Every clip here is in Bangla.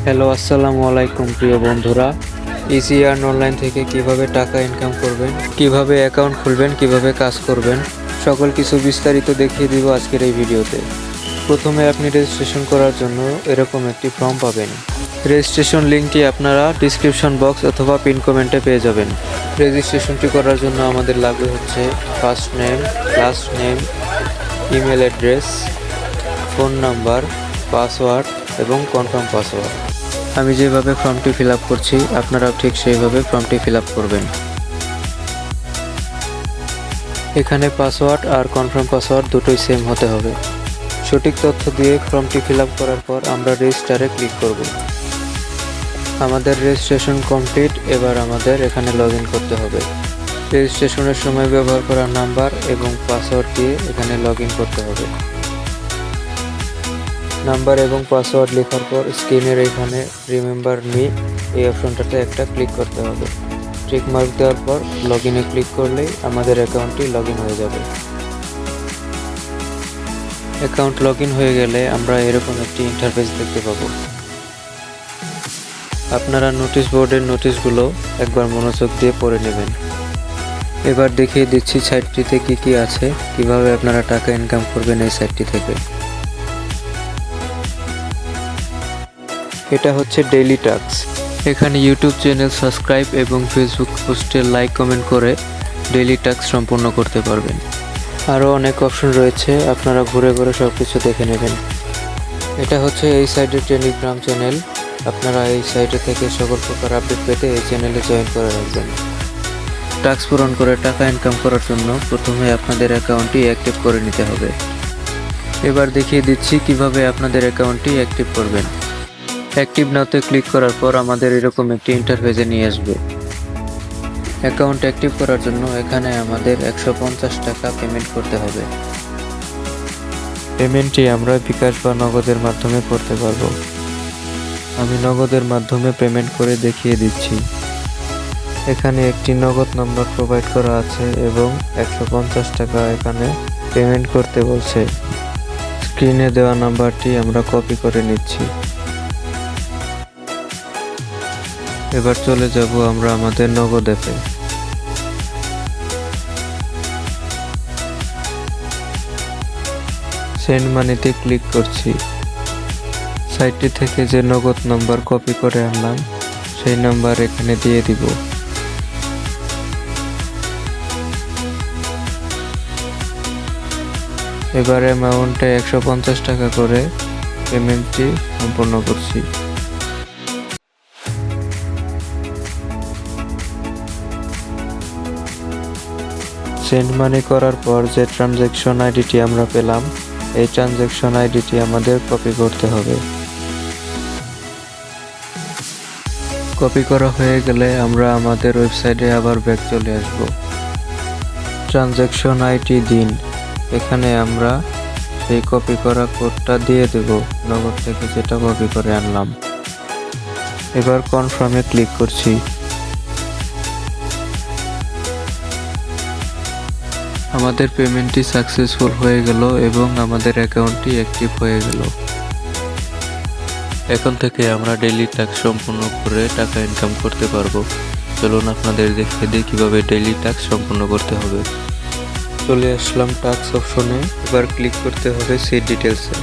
হ্যালো, আসসালামু আলাইকুম প্রিয় বন্ধুরা। ইজি আর্ন অনলাইন থেকে কিভাবে টাকা ইনকাম করবেন, কিভাবে অ্যাকাউন্ট খুলবেন, কিভাবে কাজ করবেন, সকল কিছু বিস্তারিত দেখিয়ে দিব আজকের এই ভিডিওতে। প্রথমে আপনি রেজিস্ট্রেশন করার জন্য এরকম একটি ফর্ম পাবেন। রেজিস্ট্রেশন লিঙ্কটি আপনারা ডিসক্রিপশন বক্স অথবা পিন কমেন্টে পেয়ে যাবেন। রেজিস্ট্রেশনটি করার জন্য আমাদের লাগবে হচ্ছে first name, last name, email address, phone number, password এবং কনফার্ম পাসওয়ার্ড। আমি যেভাবে ফর্মটি ফিল আপ করছি আপনারাও ঠিক সেইভাবে ফর্মটি ফিল আপ করবেন। এখানে পাসওয়ার্ড আর কনফার্ম পাসওয়ার্ড দুটোই সেম হতে হবে। সঠিক তথ্য দিয়ে ফর্মটি ফিল আপ করার পর আমরা রেজিস্টারে ক্লিক করব। আমাদের রেজিস্ট্রেশন কমপ্লিট। এবার আমাদের এখানে লগ ইন করতে হবে। রেজিস্ট্রেশনের সময় ব্যবহার করা নাম্বার এবং পাসওয়ার্ড দিয়ে এখানে লগ ইন করতে হবে। নাম্বার এবং পাসওয়ার্ড লেখার পর স্ক্রিনের এখানে রিমেম্বার মি এই অপশনটাতে একটা ক্লিক করতে হবে। চেক মার্ক দেওয়ার পর লগ ইনে ক্লিক করলেই আমাদের অ্যাকাউন্টটি লগ ইন হয়ে যাবে। অ্যাকাউন্ট লগ ইন হয়ে গেলে আমরা এরকম একটি ইন্টারফেস দেখতে পাবো। আপনারা নোটিশ বোর্ডের নোটিশগুলো একবার মনোযোগ দিয়ে পড়ে নেবেন। এবার দেখিয়ে দিচ্ছি সাইটটিতে কি কি আছে, কিভাবে আপনারা টাকা ইনকাম করবেন এই সাইটটি থেকে। এটা হচ্ছে ডেইলি টাস্ক। এখানে ইউটিউব চ্যানেল সাবস্ক্রাইব এবং ফেসবুক পোস্টে লাইক কমেন্ট করে ডেইলি টাস্ক সম্পূর্ণ করতে পারবেন। আরও অনেক অপশন রয়েছে, আপনারা ঘুরে ঘুরে সব কিছু দেখে নেবেন। এটা হচ্ছে এই সাইটের টেলিগ্রাম চ্যানেল। আপনারা এই সাইটে থেকে সকল প্রকার আপডেট পেতে এই চ্যানেলে জয়েন করে রাখবেন। টাস্ক পূরণ করে টাকা ইনকাম করার জন্য প্রথমে আপনাদের অ্যাকাউন্টটি অ্যাক্টিভ করে নিতে হবে। এবার দেখিয়ে দিচ্ছি কিভাবে আপনাদের অ্যাকাউন্টটি অ্যাক্টিভ করবেন। অ্যাক্টিভ নাওতে ক্লিক করার পর আমাদের এরকম একটি ইন্টারফেসে নিয়ে আসবে। অ্যাকাউন্ট অ্যাক্টিভ করার জন্য এখানে আমাদের 150 টাকা পেমেন্ট করতে হবে। পেমেন্টটি আমরা বিকাশ বা নগদের মাধ্যমে করতে পারবো। আমি নগদের মাধ্যমে পেমেন্ট করে দেখিয়ে দিচ্ছি। এখানে একটি নগদ নাম্বার প্রোভাইড করা আছে এবং 150 টাকা এখানে পেমেন্ট করতে বলছে। স্ক্রিনে দেওয়া নাম্বারটি আমরা কপি করে নিচ্ছি। এবার চলে যাব আমরা আমাদের নগদ অ্যাপে। সেন্ড মানিতে ক্লিক করছি। সাইটটি থেকে যে নগদ নাম্বার কপি করে আনলাম সেই নাম্বার এখানে দিয়ে দিব। এবার অ্যামাউন্টে 150 টাকা করে পেমেন্টটি সম্পন্ন করছি। সেন্ড মানি করার পর যে ট্রানজ্যাকশন আইডিটি আমরা পেলাম এই ট্রানজ্যাকশন আইডিটি আমাদের কপি করতে হবে। কপি করা হয়ে গেলে আমরা আমাদের ওয়েবসাইটে আবার ব্যাক চলে আসব। ট্রানজ্যাকশন আইডি দিন। এখানে আমরা সেই কপি করা কোডটা দিয়ে দেব, নগদ থেকে যেটা কপি করে আনলাম। এবার কনফার্মে ক্লিক করছি। আমাদের পেমেন্টটি সাকসেসফুল হয়ে গেল এবং আমাদের অ্যাকাউন্টটি অ্যাক্টিভ হয়ে গেল। এখন থেকে আমরা ডেইলি টাস্ক সম্পূর্ণ করে টাকা ইনকাম করতে পারবো। চলুন আপনাদের দেখিয়ে দিই কিভাবে ডেইলি টাস্ক সম্পূর্ণ করতে হবে। চলে আসলাম টাস্ক অপশনে। এবার ক্লিক করতে হবে সিট ডিটেলসে।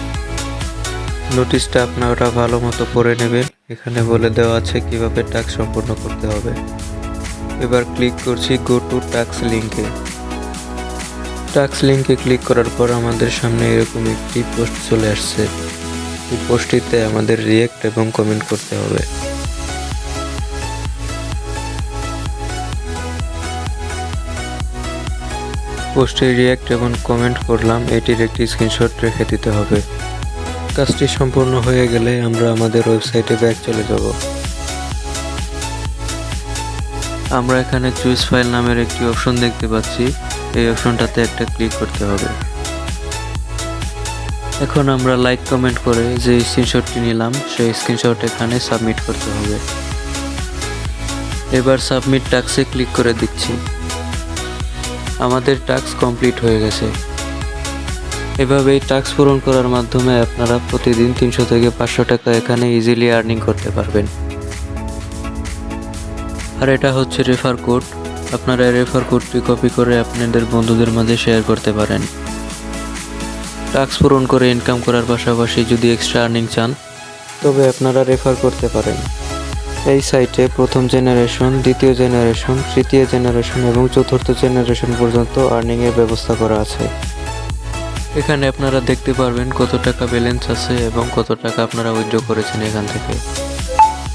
নোটিশটা আপনারা ভালো মতো পড়ে নেবেন। এখানে বলে দেওয়া আছে কিভাবে টাস্ক সম্পূর্ণ করতে হবে। এবার ক্লিক করছি গো টু টাস্ক লিঙ্কে। টাস্ক লিঙ্কে ক্লিক করার পর আমাদের সামনে এরকম একটি পোস্ট চলে আসছে। এই পোস্টটিতে আমাদের রিঅ্যাক্ট এবং কমেন্ট করতে হবে। পোস্টে রিঅ্যাক্ট এবং কমেন্ট করলাম, এটির একটি স্ক্রিনশট রেখে দিতে হবে। কাজটি সম্পূর্ণ হয়ে গেলে আমরা আমাদের ওয়েবসাইটে ব্যাক চলে যাব। আমরা এখানে চুজ ফাইল নামের একটি অপশন দেখতে পাচ্ছি। এই অপশনটাতে একটা ক্লিক করতে হবে। এখন আমরা লাইক কমেন্ট করে যে স্ক্রিনশটটি নিলাম সেই স্ক্রিনশট এখানে সাবমিট করতে হবে। এবার সাবমিট টাস্কে ক্লিক করে দিচ্ছি। আমাদের টাস্ক কমপ্লিট হয়ে গেছে। এভাবেই টাস্ক পূরণ করার মাধ্যমে আপনারা প্রতিদিন 300 থেকে 500 টাকা এখানে ইজিলি আর্নিং করতে পারবেন। আর এটা হচ্ছে রেফার কোড। আপনারা রেফার কোডটি কপি করে আপনাদের বন্ধুদের মাঝে শেয়ার করতে পারেন। টাস্ক পূরণ করে ইনকাম করার পাশাপাশি যদি এক্সট্রা আর্নিং চান তবে আপনারা রেফার করতে পারেন। এই সাইটে প্রথম জেনারেশন, দ্বিতীয় জেনারেশন, তৃতীয় জেনারেশন এবং চতুর্থ জেনারেশন পর্যন্ত আর্নিংয়ের ব্যবস্থা করা আছে। এখানে আপনারা দেখতে পারবেন কত টাকা ব্যালেন্স আছে এবং কত টাকা আপনারা উইথড্র করেছেন এখান থেকে।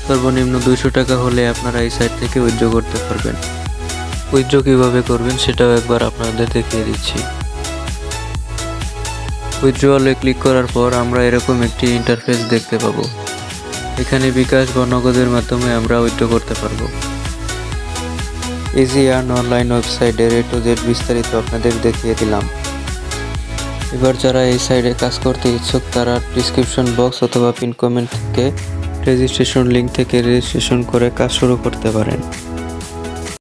সর্বনিম্ন 200 টাকা হলে আপনারা এই সাইট থেকে উইথড্র করতে পারবেন। উইথড্র কীভাবে করবেন সেটাও একবার আপনাদের দেখিয়ে দিচ্ছি। উইথড্রয়ালে ক্লিক করার পর আমরা এরকম একটি ইন্টারফেস দেখতে পাবো। এখানে বিকাশ বা নগদের মাধ্যমে আমরা উইথড্র করতে পারবো। ইজি আর্ন অনলাইন ওয়েবসাইটের A to Z বিস্তারিত আপনাদের দেখিয়ে দিলাম। এবার যারা এই সাইটে কাজ করতে ইচ্ছুক তারা ডিসক্রিপশন বক্স অথবা পিন কমেন্ট থেকে রেজিস্ট্রেশন লিঙ্ক থেকে রেজিস্ট্রেশন করে কাজ শুরু করতে পারেন।